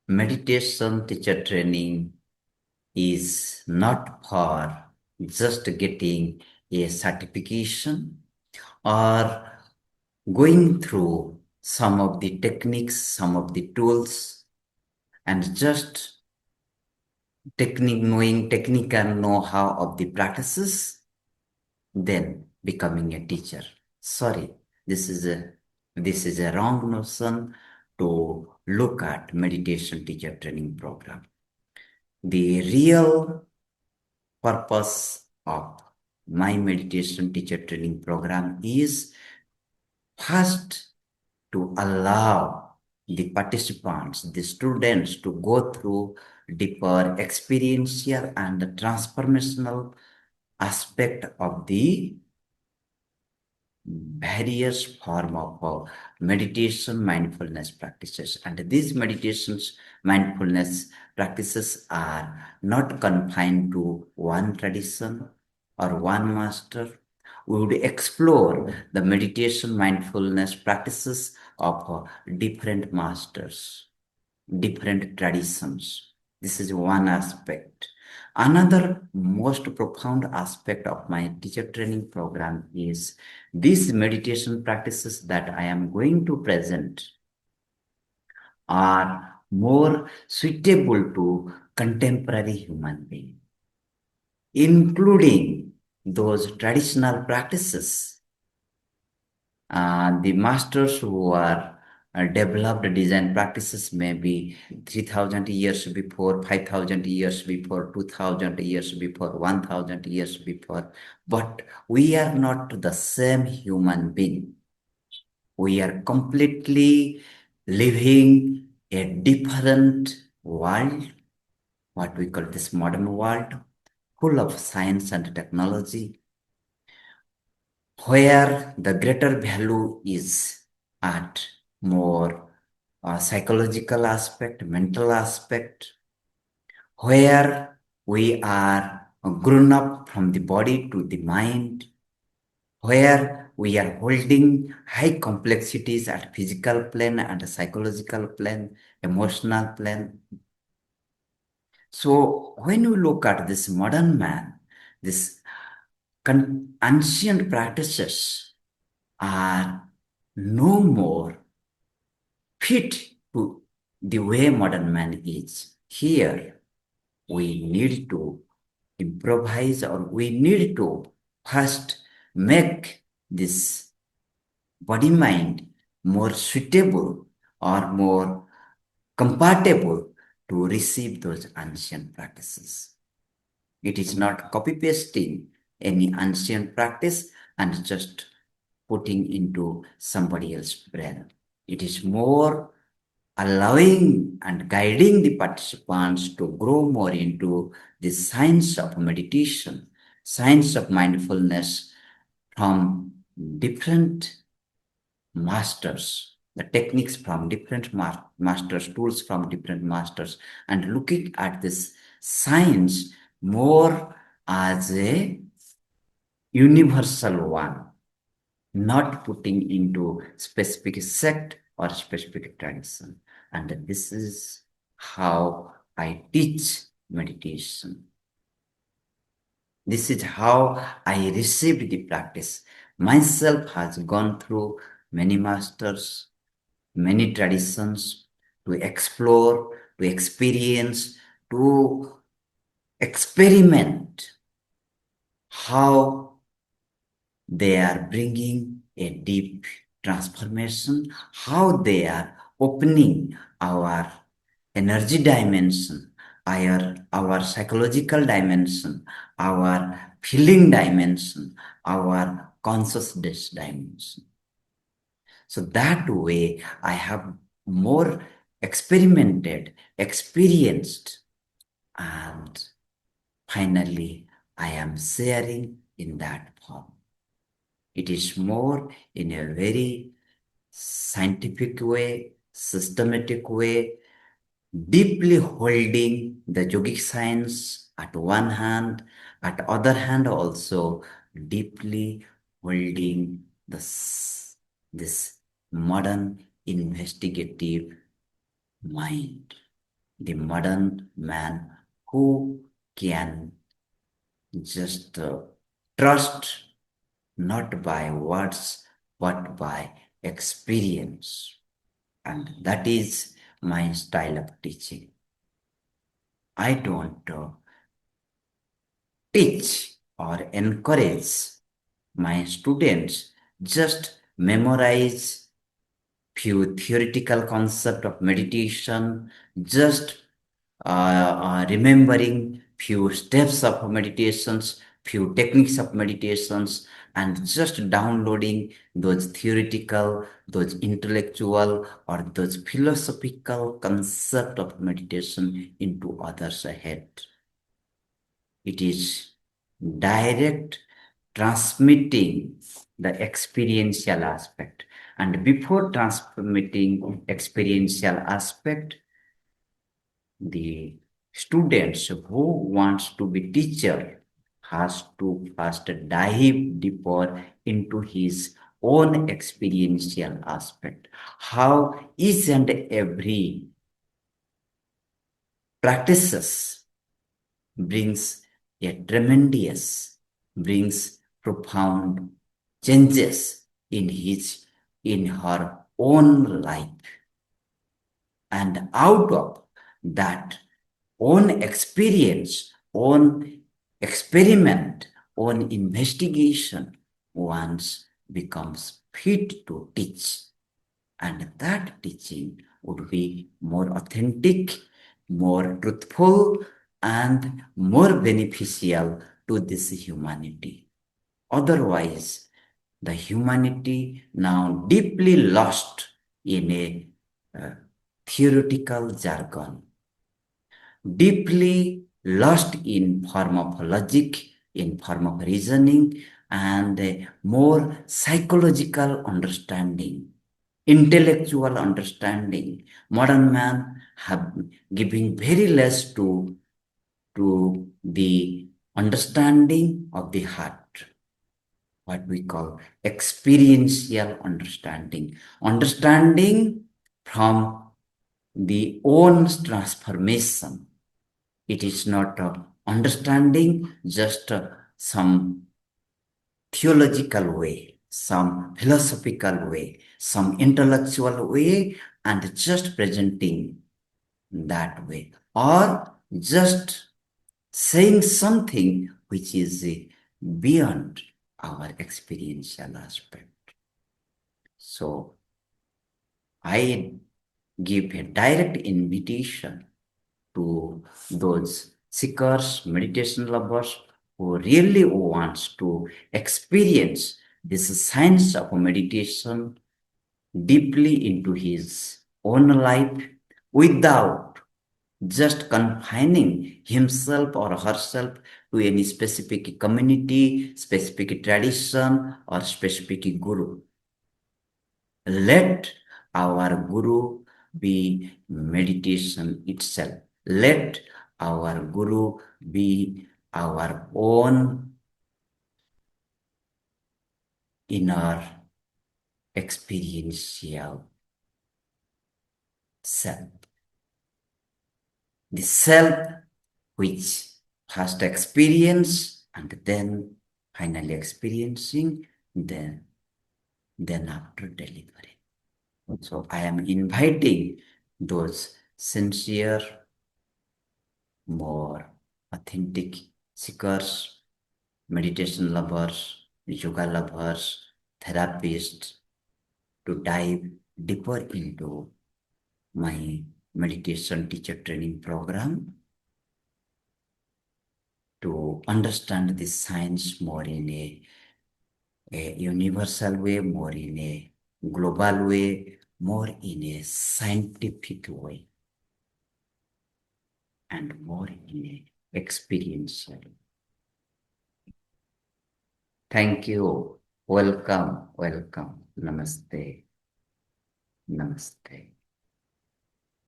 meditation teacher training is not for just getting a certification or going through some of the techniques, some of the tools, and just knowing technical know-how of the practices, then becoming a teacher. Sorry, this is a wrong notion to look at meditation teacher training program. The real purpose of my meditation teacher training program is first to allow the participants, the students, to go through deeper experiential and transformational aspect of the various form of meditation mindfulness practices. And these meditations mindfulness practices are not confined to one tradition or one master. We would explore the meditation mindfulness practices of different masters, different traditions. This is one aspect. Another most profound aspect of my teacher training program is these meditation practices that I am going to present are more suitable to contemporary human being, including those traditional practices. The masters who are developed design practices maybe 3,000 years before, 5,000 years before, 2,000 years before, 1,000 years before. But we are not the same human being. We are completely living a different world, what we call this modern world, full of science and technology, where the greater value is at more psychological aspect, mental aspect, where we are grown up from the body to the mind, where we are holding high complexities at physical plane and psychological plane, emotional plane. So when we look at this modern man, this ancient practices are no more fit to the way modern man is. Here, we need to improvise, or we need to first make this body mind more suitable or more compatible to receive those ancient practices. It is not copy pasting any ancient practice and just putting into somebody else's brain. It is more allowing and guiding the participants to grow more into the science of meditation, science of mindfulness from different masters, the techniques from different masters, tools from different masters, and looking at this science more as a universal one, not putting into specific sect or specific tradition. And this is how I teach meditation. This is how I received the practice. Myself has gone through many masters, many traditions to explore, to experience, to experiment how they are bringing a deep transformation, how they are opening our energy dimension, our psychological dimension, our feeling dimension, our consciousness dimension. So that way I have more experimented, experienced, and finally I am sharing in that form. It is more in a very scientific way, systematic way, deeply holding the yogic science at one hand, at other hand also deeply holding this modern investigative mind. the modern man who can just trust not by words but by experience. And that is my style of teaching. I don't teach or encourage my students just memorize few theoretical concept of meditation, just remembering few steps of meditations, few techniques of meditations, and just downloading those theoretical, those intellectual, or those philosophical concept of meditation into others' head. It is direct transmitting the experiential aspect. And before transmitting experiential aspect, the students who wants to be teacher has to first dive deeper into his own experiential aspect. How each and every practices brings brings profound changes in her own life. And out of that own experience, own experiment, own investigation, once becomes fit to teach. And that teaching would be more authentic, more truthful, and more beneficial to this humanity. Otherwise, the humanity now deeply lost in a theoretical jargon, deeply lost in form of logic, in form of reasoning, and a more psychological understanding, intellectual understanding. Modern man have given very less to the understanding of the heart, what we call experiential understanding, understanding from the own transformation. It is not understanding just some theological way, some philosophical way, some intellectual way, and just presenting that way, or just saying something which is beyond our experiential aspect. So I give a direct invitation to those seekers, meditation lovers who really wants to experience this science of meditation deeply into his own life without just confining himself or herself to any specific community, specific tradition, or specific guru. Let our guru be meditation itself. Let our guru be our own inner experiential self. The self which first experience and then finally experiencing, then after delivery. So I am inviting those sincere, more authentic seekers, meditation lovers, yoga lovers, therapists to dive deeper into my meditation teacher training program to understand this science more in a universal way, more in a global way, more in a scientific way, and more in a experiential. Thank you. Welcome, welcome. Namaste. Namaste.